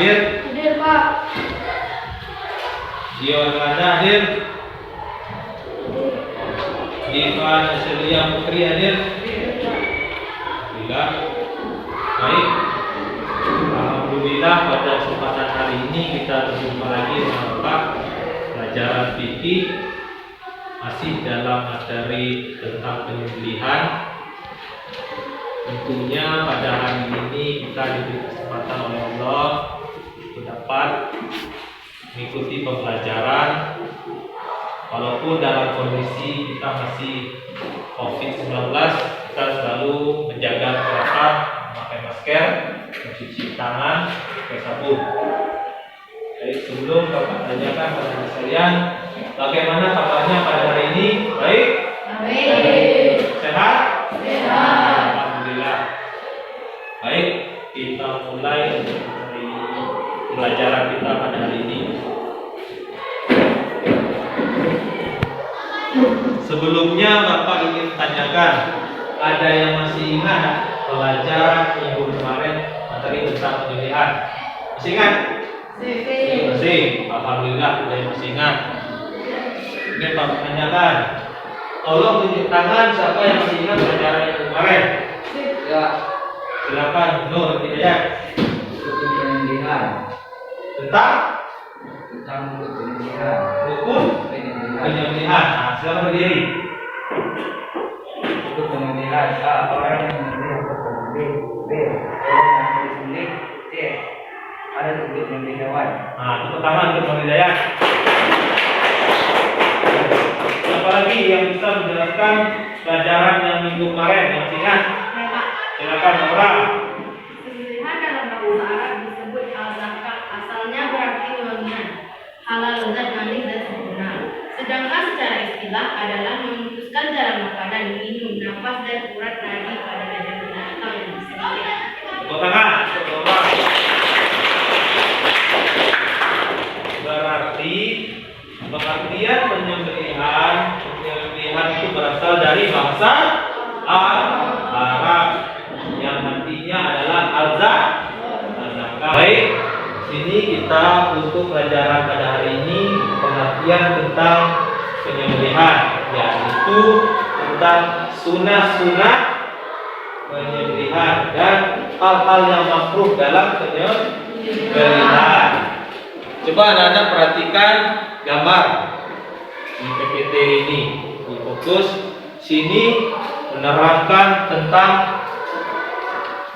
hadir? Hadir, Pak. Dia Orlanda hadir? Diva Celia Putri hadir? Alhamdulillah. Baik. Alhamdulillah pada kesempatan hari ini kita berjumpa lagi dengan Bapak pelajaran fikih masih dalam materi tentang penyembelihan. Tentunya pada hari ini kita diberi kesempatan oleh Allah untuk dapat mengikuti pembelajaran walaupun dalam kondisi kita masih COVID-19, kita selalu menjaga kesehatan, memakai masker, mencuci tangan, pakai sabun. Jadi sebelum Bapak tanyakan pada sekalian, bagaimana kabarnya pada hari ini? Baik? Baik. Sehat? Sehat. Alhamdulillah. Baik, kita mulai dari pelajaran kita pada hari ini. Sebelumnya Bapak ingin tanyakan, ada yang masih ingat pelajaran minggu kemarin materi tentang penyembelihan? Masih ingat? Masih. Alhamdulillah ada yang masih ingat. Ini Bapak tanyakan. Tolong tunjuk tangan siapa yang masih ingat pelajaran yang kemarin. Ya, Silakan Nur Hidayat. penyembelihan Tentang penyembelihan rukun penyembelihan. Nah, silakan berdiri. itu penyembelihan. A. Orang yang menyembelih atau penyembelih. B. Orang yang disembelih. C. Ada untuk menyembelih hewan. Nah, tepuk tangan untuk Nur Hidayat. Siapa lagi yang bisa menjelaskan pelajaran yang minggu kemarin yang masih ingat? Silakan Nora. Penyembelihan dalam bahasa Arab disebut al-zakah. Asalnya berarti wangian, halal, lezat, manis dan sempurna. Sedangkan secara istilah adalah memutuskan jalan makanan, minum, nafas dan urat nadi pada dada binatang yang disembelih. Tepuk tangan untuk Nora. Berarti pengertian penyembelihan itu berasal dari bahasa Arab yang artinya adalah al-zakah. Baik, sini kita untuk pelajaran pada hari ini pengertian tentang penyembelihan, yaitu tentang sunah-sunah penyembelihan dan hal-hal yang makruh dalam penyembelihan. Coba anak-anak perhatikan gambar di PPT ini. Di fokus sini menerangkan tentang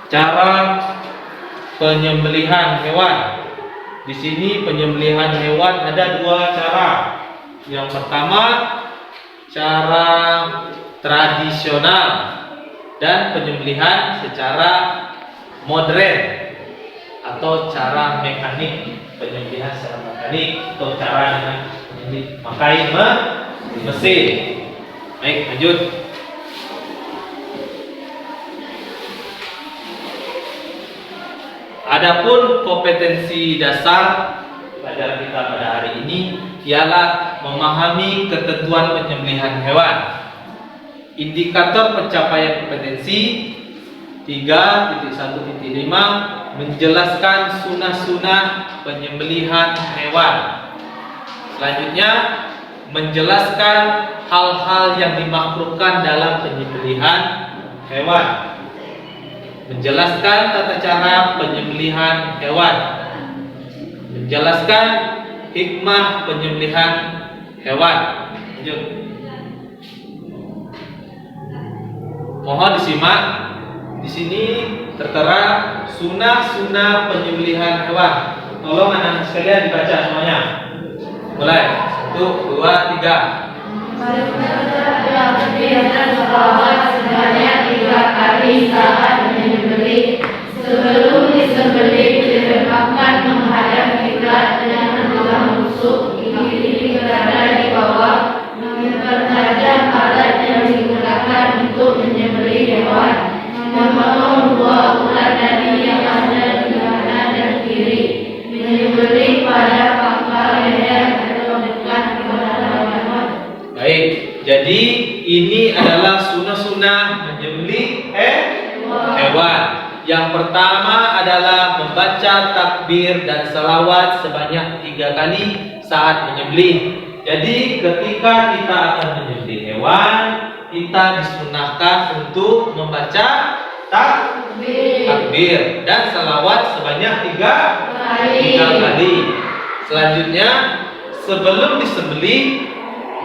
cara penyembelihan hewan. Di sini penyembelihan hewan ada dua cara. Yang pertama cara tradisional dan penyembelihan secara modern atau cara mekanik, penyembelihan secara mekanik atau cara dengan memakai mesin. Baik, lanjut. Adapun kompetensi dasar pelajaran kita pada hari ini ialah memahami ketentuan penyembelihan hewan. Indikator pencapaian kompetensi 3.1.5 menjelaskan sunah-sunah penyembelihan hewan. Selanjutnya menjelaskan hal-hal yang dimakruhkan dalam penyembelihan hewan. Menjelaskan tata cara penyembelihan hewan. Menjelaskan hikmah penyembelihan hewan. Lanjut. Mohon disimak. Di sini tertera sunah-sunah penyembelihan hewan. Tolong anak sekalian dibaca semuanya. Mulai. 1, 2, 3. Sebanyak 3 kali saat menyembelih. Sebelum disembelih diletakkan menghadap kiblat dengan kedua nusuk gigi berada di bawah, mempertajam alat yang digunakan untuk menyembelih hewan, memotong 2 urat nadi yang ada di kanan dan kiri, menyembelih pada pangkal leher atau dekat kepada hewan. Baik, jadi ini adalah sunah-sunah menyembelih hewan. Yang pertama adalah membaca takbir dan salawat sebanyak 3 kali saat menyembelih. Jadi ketika kita akan menyembelih hewan, kita disunahkan untuk membaca takbir dan salawat sebanyak 3 kali. Selanjutnya, sebelum disembelih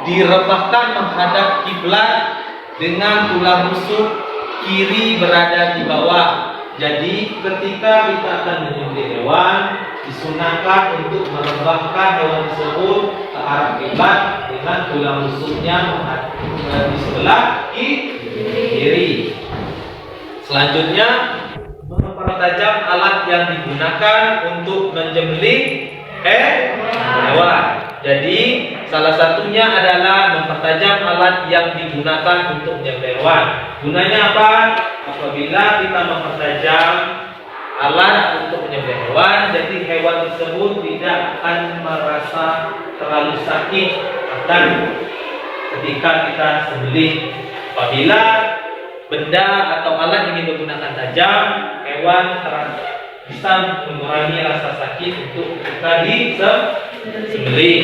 direbahkan menghadap kiblat dengan tulang rusuk kiri berada di bawah. Jadi ketika kita akan menyembelih hewan, disunahkan untuk merebahkan hewan tersebut ke arah kiblat dengan tulang rusuknya di sebelah kiri. Selanjutnya, mempertajam alat yang digunakan untuk menyembelih hewan. Jadi salah satunya adalah mempertajam alat yang digunakan untuk menyembelih hewan. Gunanya apa? Apabila kita mempertajam alat untuk menyembelih hewan, jadi hewan tersebut tidak akan merasa terlalu sakit akan ketika kita sembelih. Apabila benda atau alat yang digunakan tajam, hewan bisa mengurangi rasa sakit untuk ketika disembelih.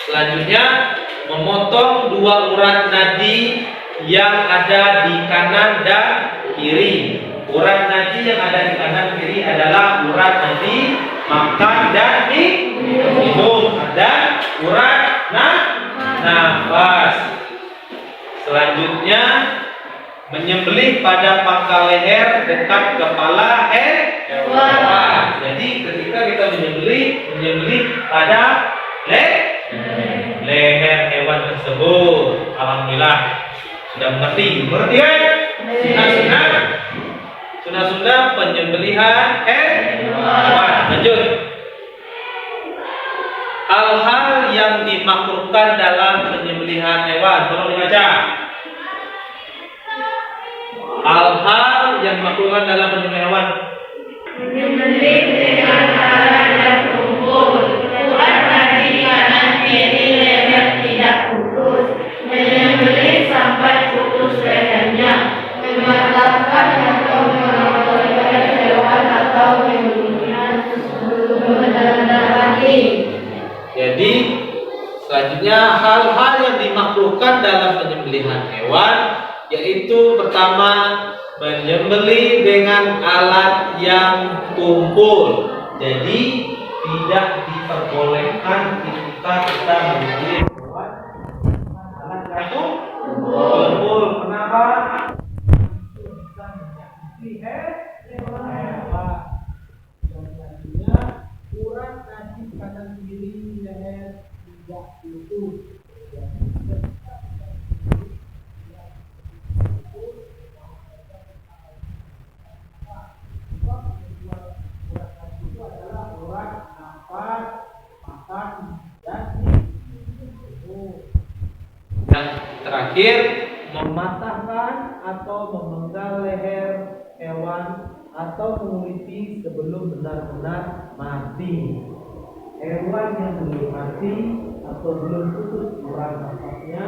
Selanjutnya, memotong 2 urat nadi yang ada di kanan dan kiri. Urat nadi yang ada di kanan kiri adalah urat nadi makan dan minum, dan urat nafas. Selanjutnya, menyembelih pada pangkal leher dekat kepala hewan. Jadi ketika kita menyembelih pada leher hewan tersebut. Alhamdulillah sudah mengerti kan? Sunnah penyembelihan hewan. Lanjut. Hal-hal yang dimakruhkan dalam penyembelihan hewan. Tolong dibaca. Hal-hal yang dimakruhkan dalam penyembelihan hewan. Menyembelih dengan alat yang tumpul, urat nadi kanan kiri leher tidak putus, menyembelih sampai putus lehernya, mematahkan atau memotong hewan atau membunuhnya sebelum benar-benar mati. Jadi selanjutnya hal-hal yang dimakruhkan dalam penyembelihan hewan, yaitu pertama, menyembelih dengan alat yang tumpul. Jadi tidak diperbolehkan ketika kita menyembelih hewan alat yang tumpul. Kenapa? Bisa menyakiti hewan. Selanjutnya, urat nadi kanan kiri leher tidak putus. Yang terakhir, mematahkan atau memenggal leher hewan atau menguliti sebelum benar-benar mati. Hewan yang belum mati atau belum putus urat nafasnya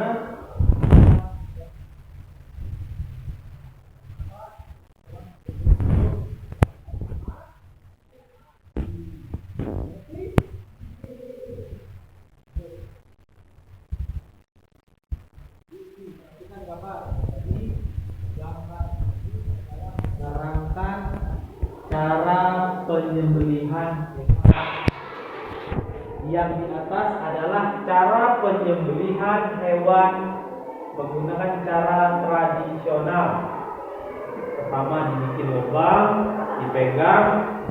menerangkan cara penyembelihan. Yang di atas adalah cara penyembelihan hewan menggunakan cara tradisional. Pertama, dibikin lubang, dipegang,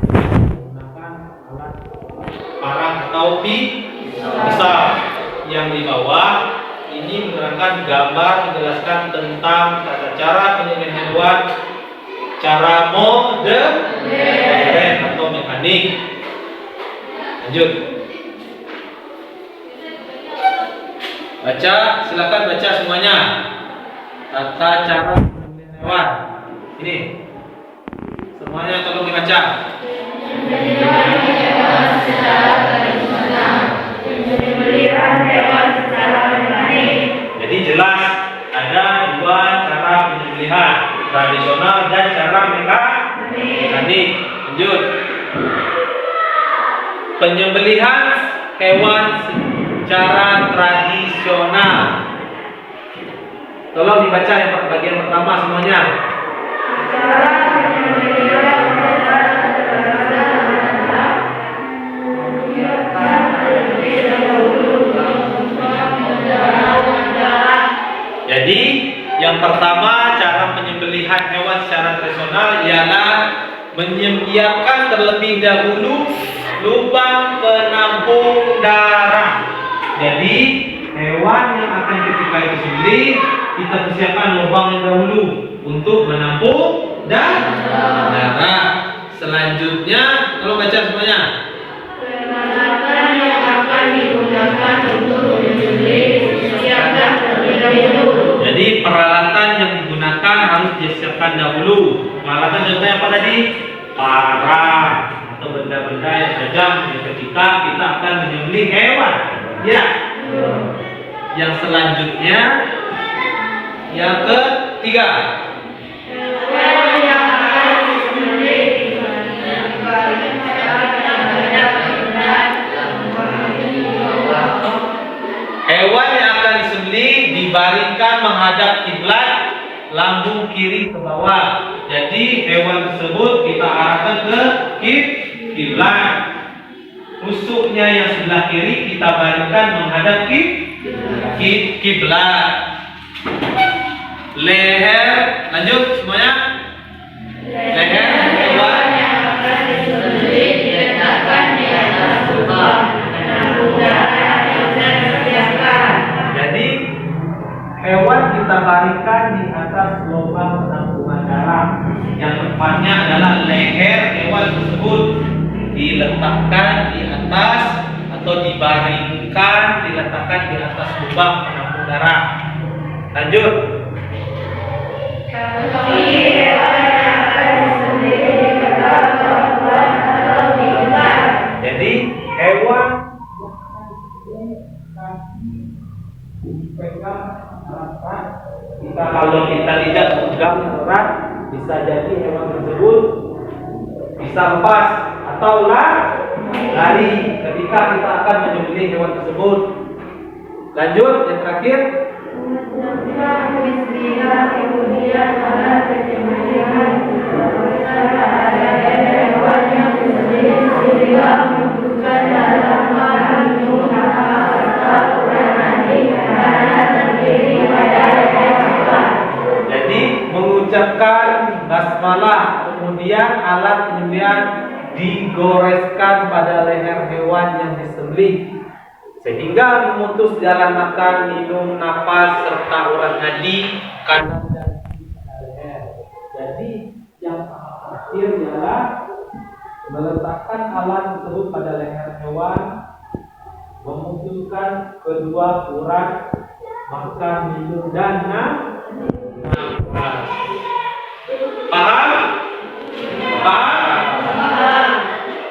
menggunakan alat parang atau pisau. Yang di bawah ini menerangkan gambar menjelaskan tentang tata cara penyembelihan hewan, cara modern atau mekanik. Lanjut. Baca, silakan baca semuanya. Tata cara penyembelihan hewan. Ini. Semuanya tolong dibaca. Penyembelihan hewan secara tradisional, penyembelihan hewan secara mekanik. Jadi jelas ada 2 cara penyembelihan, tradisional dan cara mekanik. Lanjut. Penyembelihan hewan secara tradisional. Tolong dibaca yang bagian pertama semuanya. Jadi yang pertama, cara penyembelihan hewan secara tradisional ialah menyediakan terlebih dahulu lubang penampung darah. Jadi hewan yang akan ketika disembelih, kita persiapkan lubang yang dahulu untuk menampung darah. Selanjutnya, tolong baca semuanya. Peralatan yang akan digunakan untuk menyembelih disiapkan terlebih dahulu. Jadi peralatan yang digunakan harus disiapkan dahulu. Peralatan contohnya apa tadi? Parang atau benda-benda yang tajam ketika kita akan menyembelih hewan. Ya. Yang selanjutnya, yang ketiga. Hewan yang akan disembelih dibaringkan menghadap kiblat. Hewan yang akan disembelih dibaringkan menghadap kiblat, lambung kiri ke bawah. Jadi hewan tersebut kita arahkan ke kiblat. Rusuknya yang sebelah kiri kita baringkan menghadap kiblat. Leher, lanjut semuanya. Leher hewan yang akan disembelih diletakkan di atas lubang penampung darah yang sudah disediakan. Jadi hewan kita baringkan di atas lubang penampungan darah. Yang tepatnya adalah leher hewan tersebut diletakkan di atas atau dibaringkan, diletakkan di atas lubang penampung darah. Lanjut. Kaki hewan yang akan disembelih dikenakan perempuan atau diikat. Jadi hewan dipegang erat. Kalau kita tidak pegang erat, bisa jadi hewan tersebut bisa lepas atau lari ketika kita akan menyembelih hewan tersebut. Lanjut yang terakhir. Bismillah, kemudian pada penyembelihan ada hewan yang disembelih sehingga membutuhkan dalam minum atau bermandi karena terdiri pada leher hewan. Jadi mengucapkan basmalah, kemudian alat penyembelihan digoreskan pada leher hewan yang disembelih sehingga memutus jalan makan, minum, napas serta urat nadi, kanan dan kiri leher. Jadi yang terakhir ialah meletakkan alat tersebut pada leher hewan, memutuskan kedua urat makan, minum dan napas. Paham? Paham?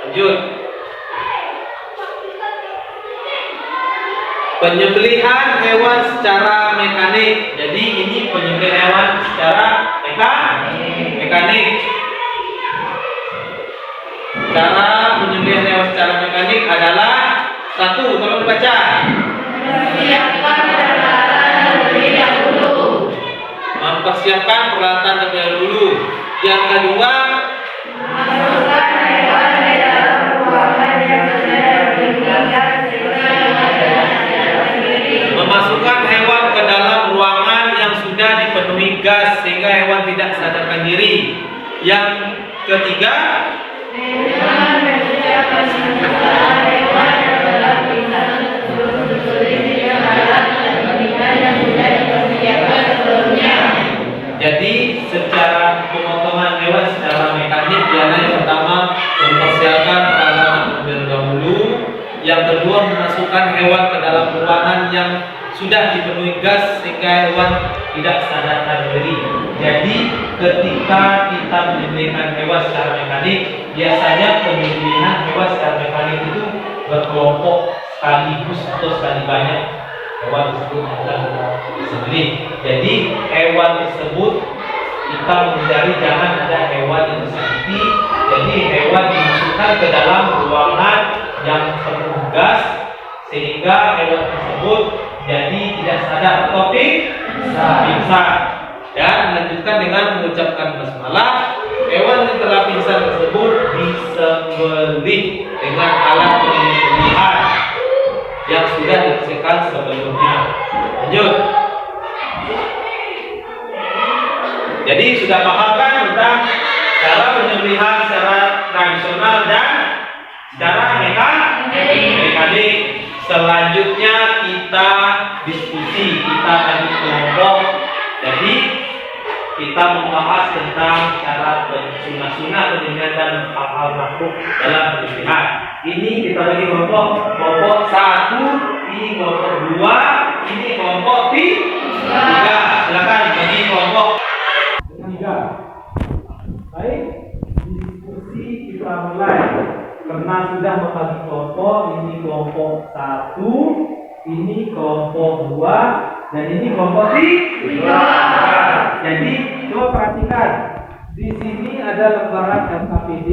Lanjut. Penyembelihan hewan secara mekanik. Jadi ini penyembelihan hewan secara mekanik. Cara penyembelihan hewan secara mekanik adalah satu, tolong baca. Persiapkan peralatan terlebih dahulu. Mempersiapkan peralatan terlebih dahulu. Yang kedua, Masukkan hewan ke dalam ruangan yang sudah didirikan memasukkan hewan ke dalam ruangan yang sudah dipenuhi gas sehingga hewan tidak sadarkan diri. Yang ketiga, dengan menyiapkan segala hewan adalah bisa disembelih dengan alat dan pemilihan yang sudah dipersiapkan sebelumnya. jadi secara pemotongan hewan secara mekanik ialah yang pertama mempersiapkan peralatan terlebih dahulu. Yang kedua, memasukkan hewan ke dalam ruangan yang sudah dipenuhi gas sehingga hewan tidak sadarkan diri. Jadi ketika kita menyembelihkan hewan secara mekanik, biasanya penyembelihan hewan secara mekanik itu berkelompok sekaligus atau sekali banyak hewan tersebut akan disembelih. Jadi hewan tersebut kita menghindari jangan ada hewan yang tersakiti. Jadi hewan dimasukkan ke dalam ruangan yang penuh gas sehingga hewan tersebut jadi tidak sadar atau pingsan. Dan melanjutkan dengan mengucapkan basmalah. Hewan yang telah pingsan tersebut disembelih dengan alat penyembelihan yang sudah disediakan sebelumnya. Lanjut. Jadi sudah paham kan tentang cara penyembelihan secara tradisional dan secara mekanik. Selanjutnya kita diskusi, kita bagi kelompok. Jadi kita membahas tentang cara sunnah penyembelihan dan hal-hal makruh dalam penyembelihan. Ini kita bagi kelompok 1, ini kelompok 2, ini kelompok 3. Silakan bagi kelompok 3. Baik, diskusi kita mulai. Karena sudah membagi kelompok, ini kelompok 1, ini kelompok 2, dan ini kelompok 3. Jadi coba perhatikan, di sini ada lembaran LKPD.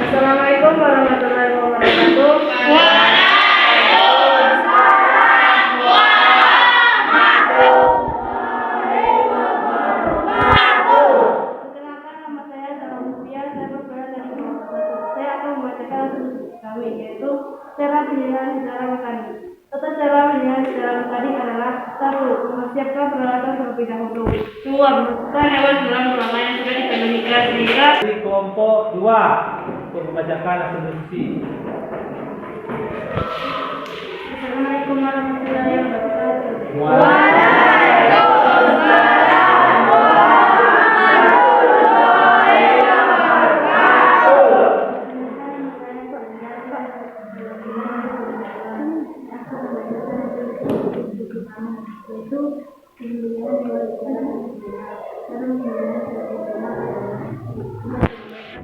Assalamualaikum warahmatullahi wabarakatuh. Perkenalkan, nama saya Salam Mutia. Saya berasal dari kelompok 1. Saya akan membacakan kami, yaitu cara pilihan secara mekanik. Tata cara pilihan secara mekanik adalah 1. Mempersiapkan peralatan terlebih dahulu. 2. Memasukkan hewan dalam ruangan yang sudah dikondisikan sehingga Di kelompok 2 untuk membacakan asumsi. Assalamualaikum warahmatullahi wabarakatuh.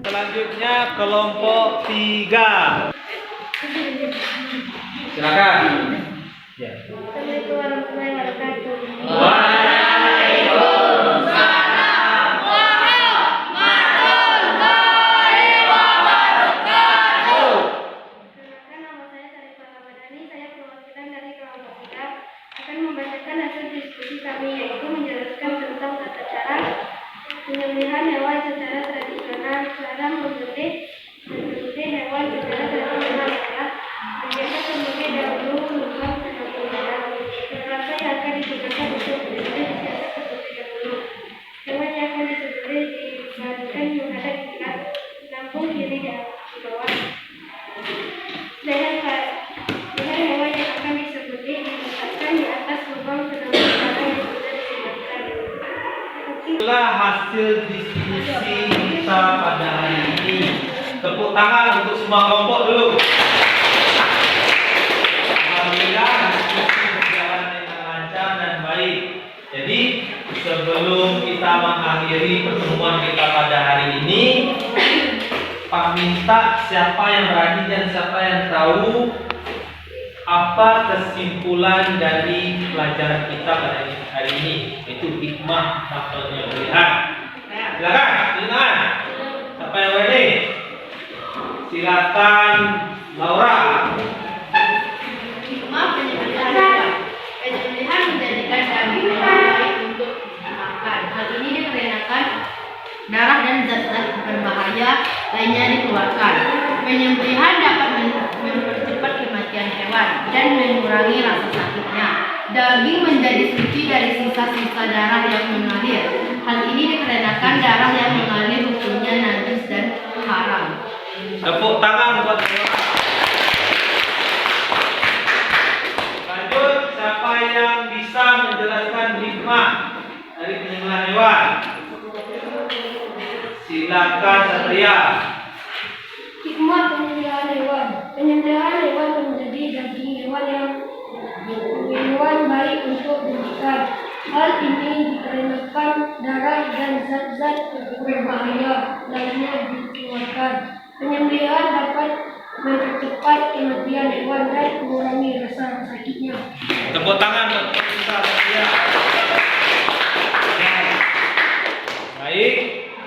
Selanjutnya kelompok 3. Silakan. Ya. Assalamualaikum warahmatullahi wabarakatuh. Perkenalkan, nama saya Sarifah Ramadhani. Saya perwakilan dari kelompok 3 akan membacakan hasil diskusi kami, yaitu menjelaskan tentang tata cara penyembelihan hewan secara tradisional. Cara menyembelih hewan secara tradisional adalah menjaga sembelih dahulu lubang penyembelihan. Perangkat yang akan digunakan untuk menyembelih biasa terlebih dahulu. Hewan yang akan disembelih dibaringkan menghadap kiblat, lambung kiri di bawah. Leher hewan yang akan disembelih diletakkan di atas lubang penyembelihan yang sudah disiapkan. Itulah hasil diskusi kita pada hari ini. Tepuk tangan untuk semua kelompok dulu. Alhamdulillah diskusi berjalan dengan lancar dan baik. Jadi sebelum kita mengakhiri pertemuan kita pada hari ini, Pak minta siapa yang berani dan siapa yang tahu apa kesimpulan dari pelajaran kita pada hari ini, yaitu hikmah penyembelihan. Silakan, silakan. Siapa yang berani? Silakan, Laura. Hikmah penyembelihan. Penyembelihan menjadikan daging yang baik untuk dimakan. Hal ini dikarenakan darah dan zat-zat berbahaya lainnya dikeluarkan. Penyembelihan dapat mempercepat kematian hewan dan mengurangi rasa sakitnya. Daging menjadi suci dari sisa-sisa darah yang mengalir. Hal ini dikarenakan darah yang mengalir hukumnya najis dan haram. Tepuk tangan buat Laura. Lanjut, siapa yang bisa menjelaskan hikmah dari penyembelihan hewan? Silakan Satria. Hikmah penyembelihan hewan. Penyembelihan hewan menjadi daging hewan baik untuk dimakan. Hal ini dikarenakan darah dan zat-zat berbahaya lainnya dikeluarkan. Penyembelihan dapat mempercepat kematian hewan dan mengurangi rasa sakitnya. Tepuk tangan untuk kita ya. Baik,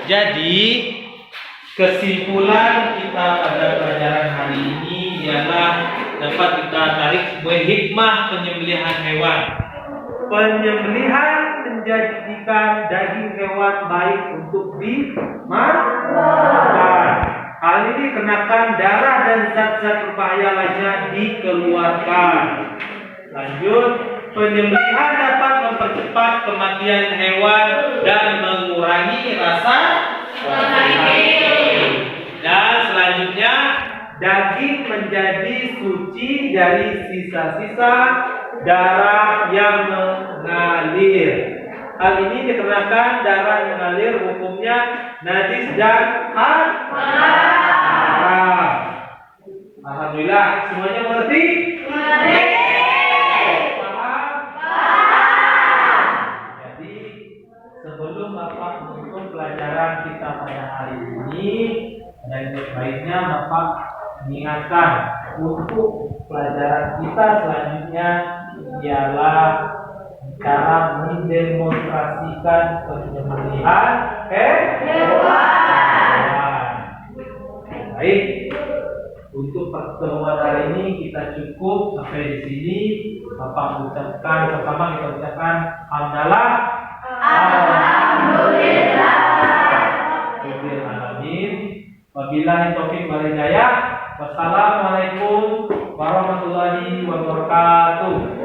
jadi kesimpulan kita pada pelajaran hari ini ialah dapat kita tarik sebuah hikmah penyembelihan hewan. Penyembelihan menjadikan daging hewan baik untuk dimakan. Hal ini dikarenakan darah dan zat-zat berbahaya lainnya dikeluarkan. Lanjut, penyembelihan dapat mempercepat kematian hewan dan mengurangi rasa sakit. Dan selanjutnya, daging menjadi suci dari sisa-sisa darah yang mengalir. Hal ini dikarenakan darah yang mengalir hukumnya najis dan haram. Alhamdulillah, semuanya mengerti? Paham? Jadi, sebelum Bapak menutup pelajaran kita pada hari ini, dan baiknya Bapak mengingatkan untuk pelajaran kita selanjutnya ialah cara mendemonstrasikan penyembelihan hewan. Baik, untuk pertemuan hari ini kita cukup sampai di sini. Bapak ucapkan pertama kita ucapkan alhamdulillah. Alamin. Wabillahi taufiq wal hidayah. Wassalamualaikum warahmatullahi wabarakatuh.